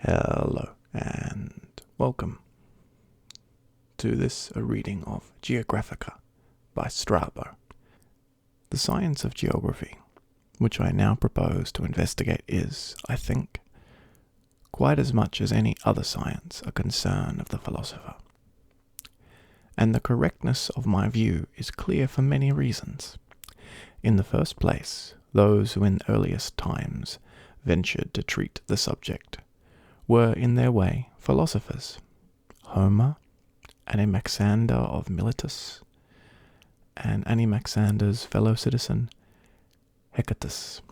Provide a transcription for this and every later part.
Hello and welcome to this a reading of Geographica by Strabo. The science of geography, which I now propose to investigate, is, I think, quite as much as any other science a concern of the philosopher. And the correctness of my view is clear for many reasons. In the first place, those who in earliest times ventured to treat the subject were in their way philosophers. Homer, Anaximander of Miletus, and Anaxamander's fellow citizen Hecatus.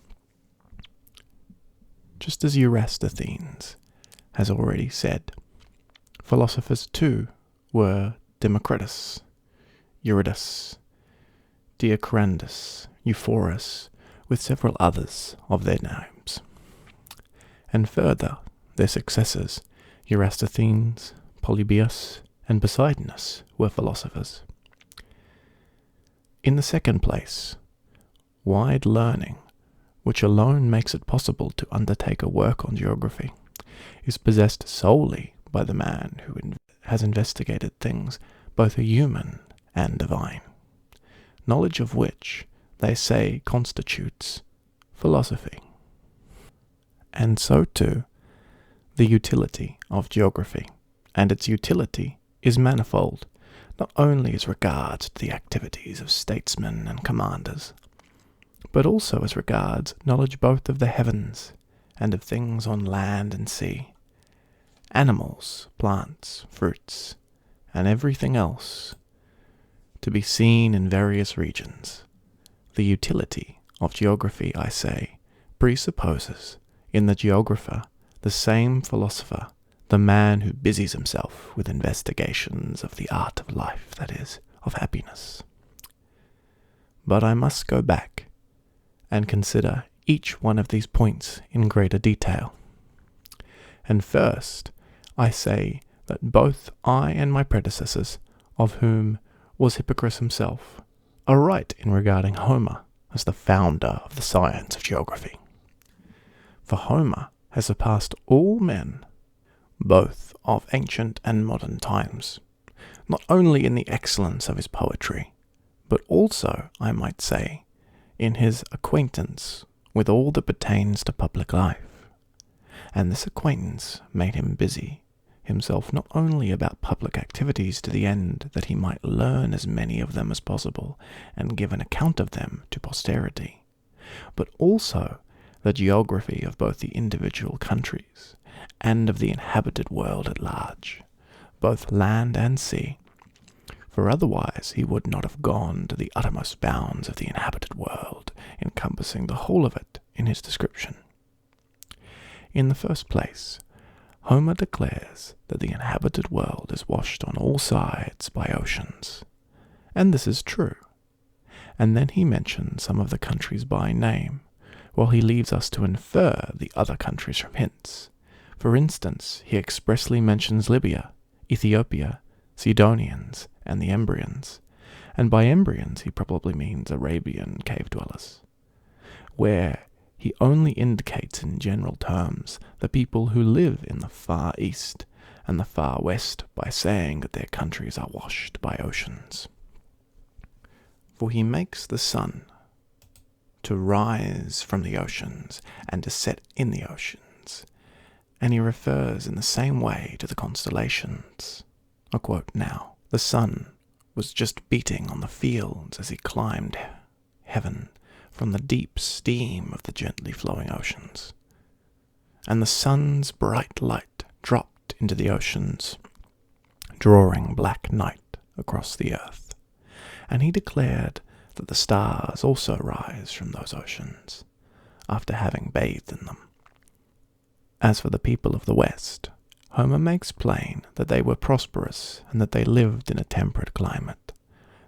Just as Eratosthenes has already said, philosophers too were Democritus, Eurydice, Diacrandus, Euphorus, with several others of their names. And further, their successors, Eratosthenes, Polybius, and Poseidonus, were philosophers. In the second place, wide learning, which alone makes it possible to undertake a work on geography, is possessed solely by the man who has investigated things both human and divine, knowledge of which, they say, constitutes philosophy. And so too, the utility of geography, and its utility is manifold, not only as regards the activities of statesmen and commanders, but also as regards knowledge both of the heavens and of things on land and sea, animals, plants, fruits, and everything else to be seen in various regions. The utility of geography, I say, presupposes in the geographer the same philosopher, the man who busies himself with investigations of the art of life, that is, of happiness. But I must go back and consider each one of these points in greater detail. And first, I say that both I and my predecessors, of whom was Hippocrates himself, are right in regarding Homer as the founder of the science of geography. For Homer has surpassed all men, both of ancient and modern times, not only in the excellence of his poetry, but also, I might say, in his acquaintance with all that pertains to public life. And this acquaintance made him busy himself not only about public activities to the end that he might learn as many of them as possible and give an account of them to posterity, but also the geography of both the individual countries and of the inhabited world at large, both land and sea, for otherwise he would not have gone to the uttermost bounds of the inhabited world, encompassing the whole of it in his description. In the first place, Homer declares that the inhabited world is washed on all sides by oceans, and this is true, and then he mentions some of the countries by name, while he leaves us to infer the other countries from hints. For instance, he expressly mentions Libya, Ethiopia, Sidonians, and the Embrians, and by Embrians he probably means Arabian cave dwellers, where he only indicates in general terms the people who live in the far east and the far west by saying that their countries are washed by oceans. For he makes the sun to rise from the oceans and to set in the oceans, and he refers in the same way to the constellations. I quote now, "The sun was just beating on the fields as he climbed heaven from the deep steam of the gently flowing oceans, and the sun's bright light dropped into the oceans, drawing black night across the earth. And he declared that the stars also rise from those oceans, after having bathed in them. As for the people of the West, Homer makes plain that they were prosperous and that they lived in a temperate climate,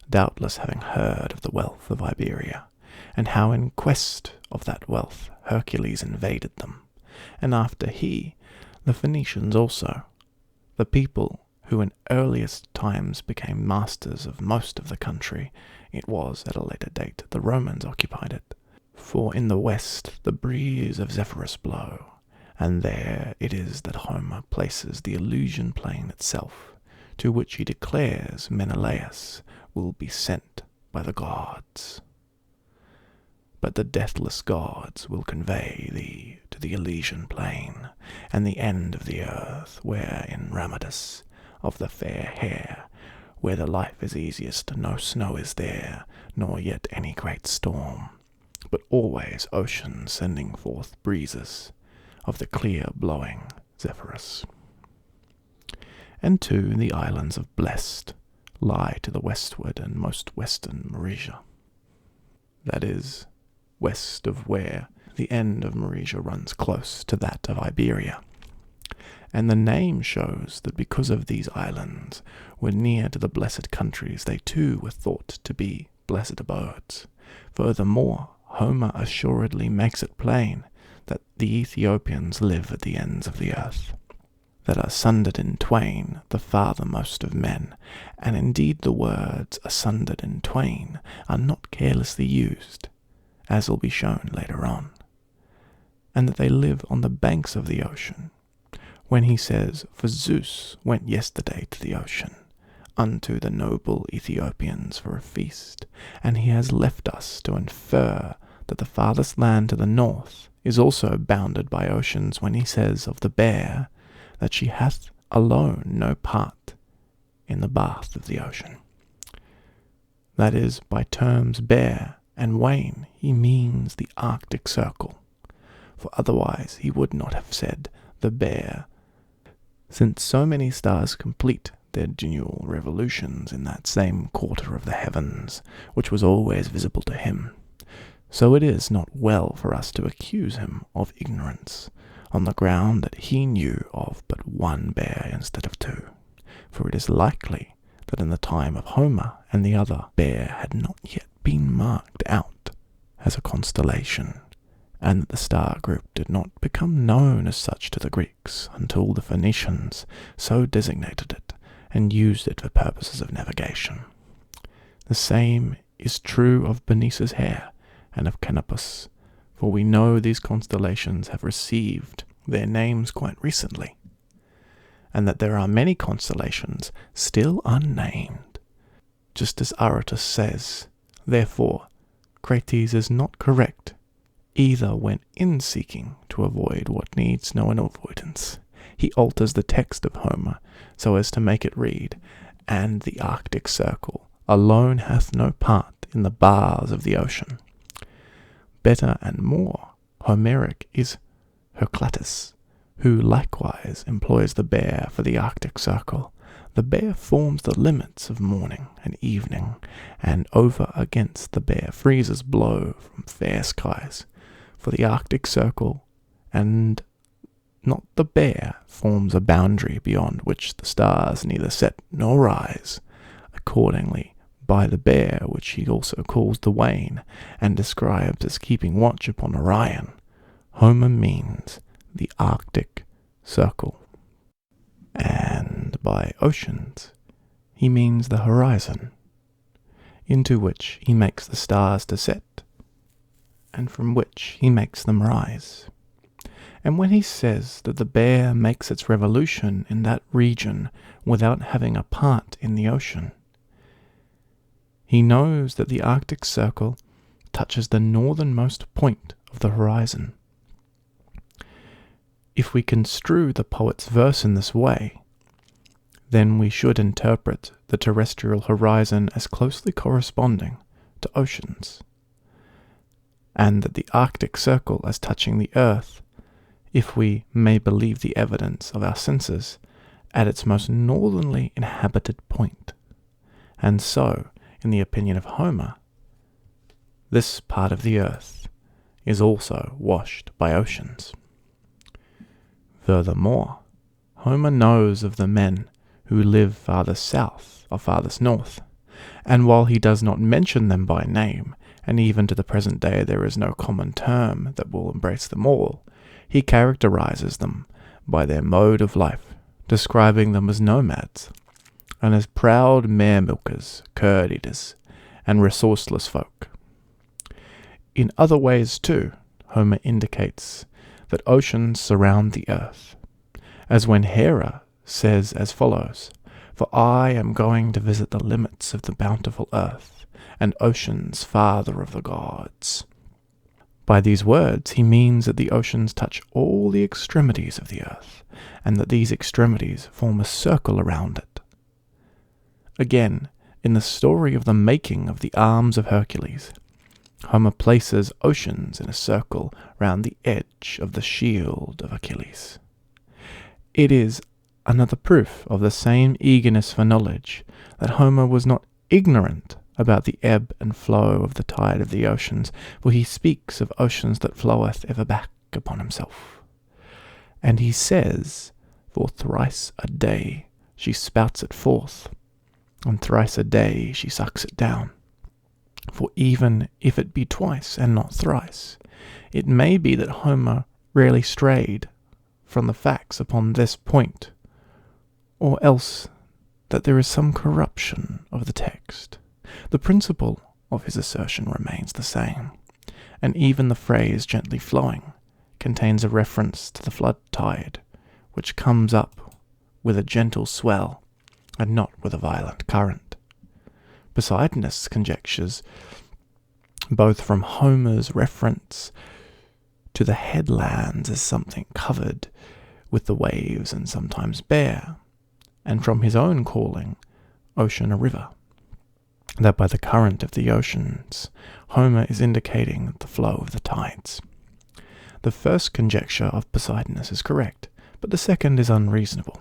doubtless having heard of the wealth of Iberia, and how in quest of that wealth Hercules invaded them, and after he, the Phoenicians also, the people who in earliest times became masters of most of the country. It was, at a later date, the Romans occupied it. For in the west the breeze of Zephyrus blow, and there it is that Homer places the Elysian plain itself, to which he declares Menelaus will be sent by the gods. But the deathless gods will convey thee to the Elysian plain, and the end of the earth, where in Ramadus of the fair hair, where the life is easiest, no snow is there, nor yet any great storm, but always ocean sending forth breezes of the clear blowing Zephyrus. And too the islands of Blest lie to the westward and most western Maurisia, that is, west of where the end of Maurisia runs close to that of Iberia. And the name shows that because of these islands were near to the blessed countries, they too were thought to be blessed abodes. Furthermore, Homer assuredly makes it plain that the Ethiopians live at the ends of the earth, that are sundered in twain, the farthermost of men, and indeed the words "sundered in twain" are not carelessly used, as will be shown later on, and that they live on the banks of the ocean, when he says, "For Zeus went yesterday to the ocean, unto the noble Ethiopians for a feast, and he has left us to infer that the farthest land to the north is also bounded by oceans, when he says of the bear that she hath alone no part in the bath of the ocean." That is, by terms bear and wane he means the Arctic Circle, for otherwise he would not have said the bear, since so many stars complete their dual revolutions in that same quarter of the heavens, which was always visible to him. So it is not well for us to accuse him of ignorance, on the ground that he knew of but one bear instead of two, for it is likely that in the time of Homer and the other bear had not yet been marked out as a constellation, and that the star group did not become known as such to the Greeks until the Phoenicians so designated it and used it for purposes of navigation. The same is true of Benice's Hare and of Canopus, for we know these constellations have received their names quite recently, and that there are many constellations still unnamed. Just as Aratus says, therefore, Crates is not correct, either when in seeking to avoid what needs no avoidance, he alters the text of Homer so as to make it read, "And the Arctic Circle alone hath no part in the bars of the ocean." Better and more Homeric is Heraclitus, who likewise employs the bear for the Arctic Circle. The bear forms the limits of morning and evening, and over against the bear freezes blow from fair skies. For the Arctic Circle, and not the bear, forms a boundary beyond which the stars neither set nor rise. Accordingly, by the bear, which he also calls the Wain, and describes as keeping watch upon Orion, Homer means the Arctic Circle. And by oceans, he means the horizon, into which he makes the stars to set, and from which he makes them rise. And when he says that the bear makes its revolution in that region without having a part in the ocean, he knows that the Arctic Circle touches the northernmost point of the horizon. If we construe the poet's verse in this way, then we should interpret the terrestrial horizon as closely corresponding to oceans, and that the Arctic Circle as touching the earth, if we may believe the evidence of our senses, at its most northerly inhabited point. And so, in the opinion of Homer, this part of the earth is also washed by oceans. Furthermore, Homer knows of the men who live farthest south or farthest north, and while he does not mention them by name, and even to the present day there is no common term that will embrace them all, he characterizes them by their mode of life, describing them as nomads, and as proud mare-milkers, curd-eaters, and resourceless folk. In other ways, too, Homer indicates that oceans surround the earth, as when Hera says as follows, "For I am going to visit the limits of the bountiful earth, and oceans father of the gods." By these words he means that the oceans touch all the extremities of the earth, and that these extremities form a circle around it. Again, in the story of the making of the arms of Hercules, Homer places oceans in a circle round the edge of the shield of Achilles. It is another proof of the same eagerness for knowledge, that Homer was not ignorant about the ebb and flow of the tide of the oceans, for he speaks of oceans that floweth ever back upon himself. And he says, "For thrice a day she spouts it forth, and thrice a day she sucks it down. For even if it be twice and not thrice, it may be that Homer rarely strayed from the facts upon this point, or else that there is some corruption of the text. The principle of his assertion remains the same, and even the phrase gently flowing contains a reference to the flood tide, which comes up with a gentle swell and not with a violent current. Poseidonus conjectures, both from Homer's reference to the headlands as something covered with the waves and sometimes bare, and from his own calling ocean a river, that by the current of the oceans Homer is indicating the flow of the tides. The first conjecture of Poseidonus is correct, but the second is unreasonable,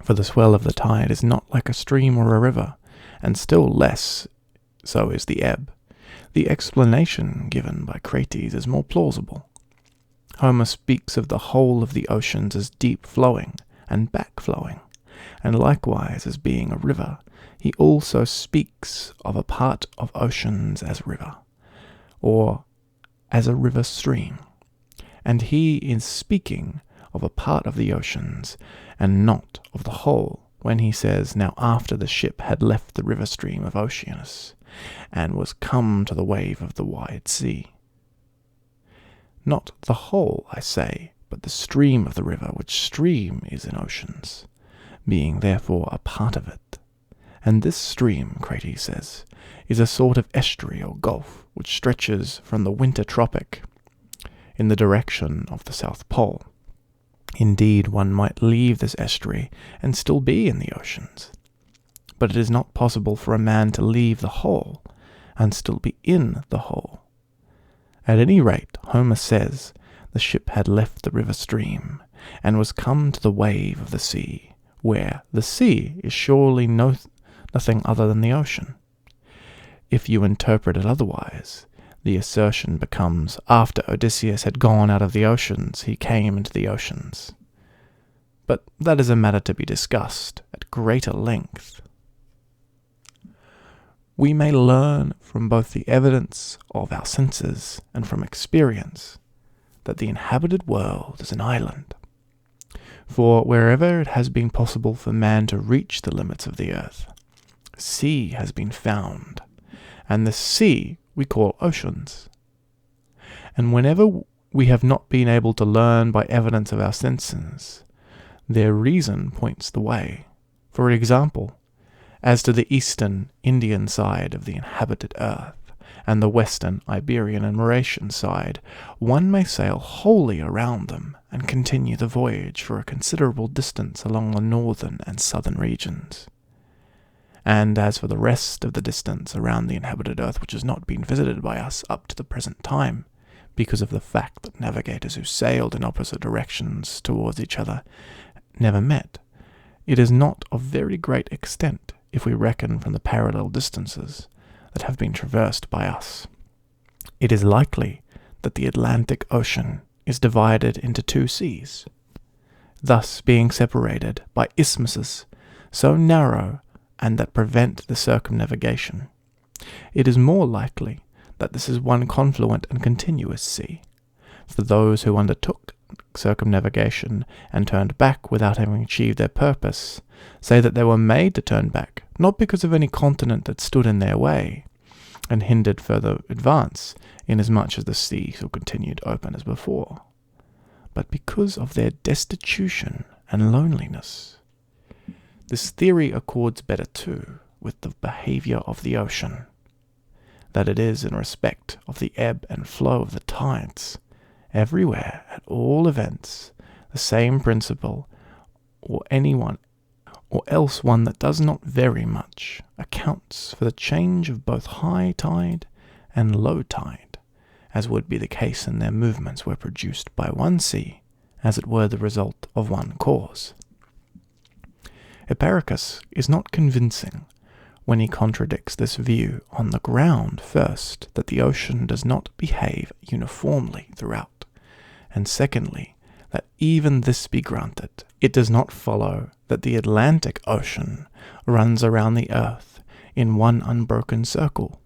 for the swell of the tide is not like a stream or a river, and still less so is the ebb. The explanation given by Crates is more plausible. Homer speaks of the whole of the oceans as deep flowing and back flowing, and likewise as being a river. He also speaks of a part of oceans as river, or as a river stream, and he is speaking of a part of the oceans, and not of the whole, when he says, "Now after the ship had left the river stream of Oceanus, and was come to the wave of the wide sea." Not the whole, I say, but the stream of the river, which stream is in oceans, being therefore a part of it. And this stream, Crates says, is a sort of estuary or gulf, which stretches from the winter tropic in the direction of the South Pole. Indeed, one might leave this estuary and still be in the oceans. But it is not possible for a man to leave the whole and still be in the whole. At any rate, Homer says the ship had left the river stream and was come to the wave of the sea, where the sea is surely nothing other than the ocean. If you interpret it otherwise, the assertion becomes, after Odysseus had gone out of the oceans, he came into the oceans. But that is a matter to be discussed at greater length. We may learn from both the evidence of our senses and from experience that the inhabited world is an island. For wherever it has been possible for man to reach the limits of the earth, sea has been found, and the sea we call oceans. And whenever we have not been able to learn by evidence of our senses, their reason points the way. For example, as to the eastern Indian side of the inhabited earth, and the western Iberian and Mauritian side, one may sail wholly around them and continue the voyage for a considerable distance along the northern and southern regions. And as for the rest of the distance around the inhabited earth which has not been visited by us up to the present time, because of the fact that navigators who sailed in opposite directions towards each other never met, it is not of very great extent if we reckon from the parallel distances that have been traversed by us. It is likely that the Atlantic Ocean is divided into two seas, thus being separated by isthmuses so narrow and that prevent the circumnavigation. It is more likely that this is one confluent and continuous sea, for those who undertook circumnavigation and turned back without having achieved their purpose say that they were made to turn back, not because of any continent that stood in their way and hindered further advance, inasmuch as the sea still continued open as before, but because of their destitution and loneliness. This theory accords better, too, with the behavior of the ocean, that it is in respect of the ebb and flow of the tides, everywhere, at all events, the same principle, or else one that does not very much, accounts for the change of both high tide and low tide, as would be the case in their movements were produced by one sea, as it were the result of one cause. Hipparchus is not convincing when he contradicts this view on the ground, first, that the ocean does not behave uniformly throughout, and secondly, that even this be granted, it does not follow that the Atlantic Ocean runs around the earth in one unbroken circle.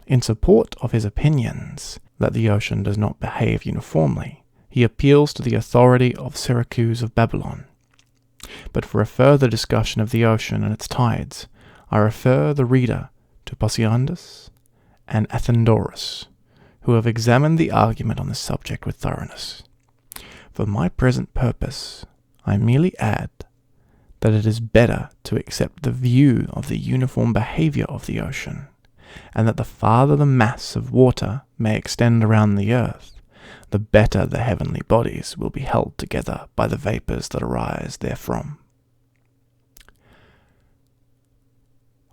In support of his opinions that the ocean does not behave uniformly, he appeals to the authority of Syracuse of Babylon. But for a further discussion of the ocean and its tides, I refer the reader to Posiandus and Athenodorus, who have examined the argument on this subject with thoroughness. For my present purpose, I merely add that it is better to accept the view of the uniform behavior of the ocean, and that the farther the mass of water may extend around the earth, the better the heavenly bodies will be held together by the vapors that arise therefrom.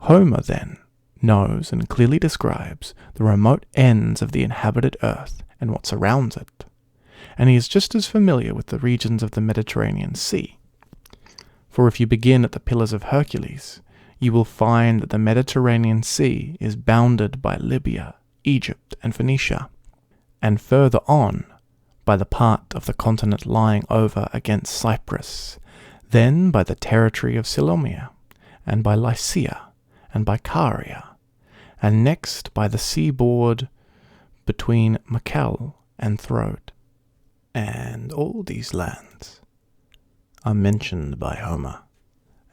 Homer, then, knows and clearly describes the remote ends of the inhabited earth and what surrounds it, and he is just as familiar with the regions of the Mediterranean Sea. For if you begin at the Pillars of Hercules, you will find that the Mediterranean Sea is bounded by Libya, Egypt, and Phoenicia, and further on by the part of the continent lying over against Cyprus, then by the territory of Cilomia, and by Lycia, and by Caria, and next by the seaboard between Macao and Throde. And all these lands are mentioned by Homer,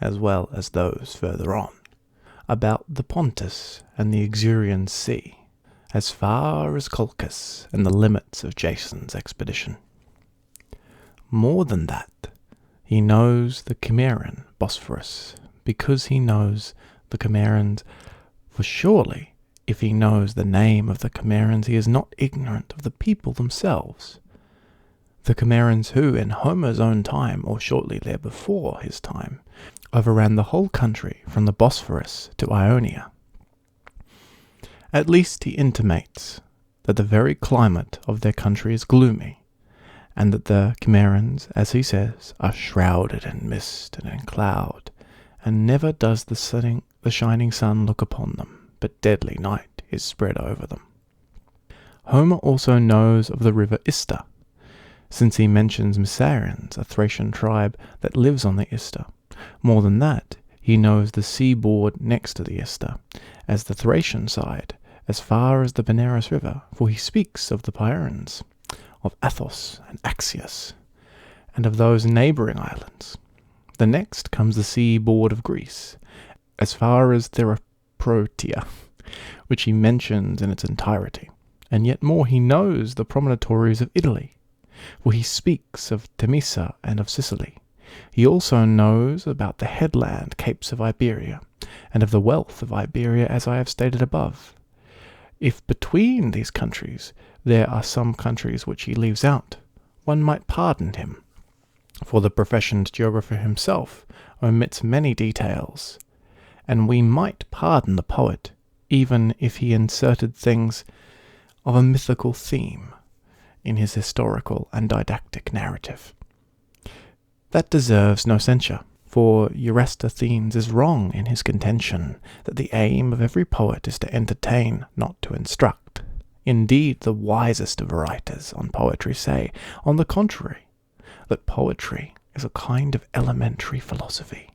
as well as those further on, about the Pontus and the Exurian Sea, as far as Colchis and the limits of Jason's expedition. More than that, he knows the Cimmerian Bosphorus, because he knows the Cimmerians, for surely, if he knows the name of the Cimmerians, he is not ignorant of the people themselves. The Cimmerians who, in Homer's own time, or shortly there before his time, overran the whole country from the Bosphorus to Ionia. At least he intimates that the very climate of their country is gloomy, and that the Cimmerians, as he says, are shrouded in mist and in cloud, and never does the shining sun look upon them, but deadly night is spread over them. Homer also knows of the river Ister, since he mentions Mysians, a Thracian tribe that lives on the Ister. More than that, he knows the seaboard next to the Ister, as the Thracian side, as far as the Benares River, for he speaks of the Pyrenees, of Athos and Axios, and of those neighbouring islands. The next comes the seaboard of Greece, as far as Theraprotia, which he mentions in its entirety, and yet more he knows the promontories of Italy, for he speaks of Temesa and of Sicily. He also knows about the headland capes of Iberia, and of the wealth of Iberia as I have stated above. If between these countries there are some countries which he leaves out, one might pardon him, for the professioned geographer himself omits many details, and we might pardon the poet even if he inserted things of a mythical theme in his historical and didactic narrative. That deserves no censure, for Eratosthenes is wrong in his contention that the aim of every poet is to entertain, not to instruct. Indeed, the wisest of writers on poetry say, on the contrary, that poetry is a kind of elementary philosophy,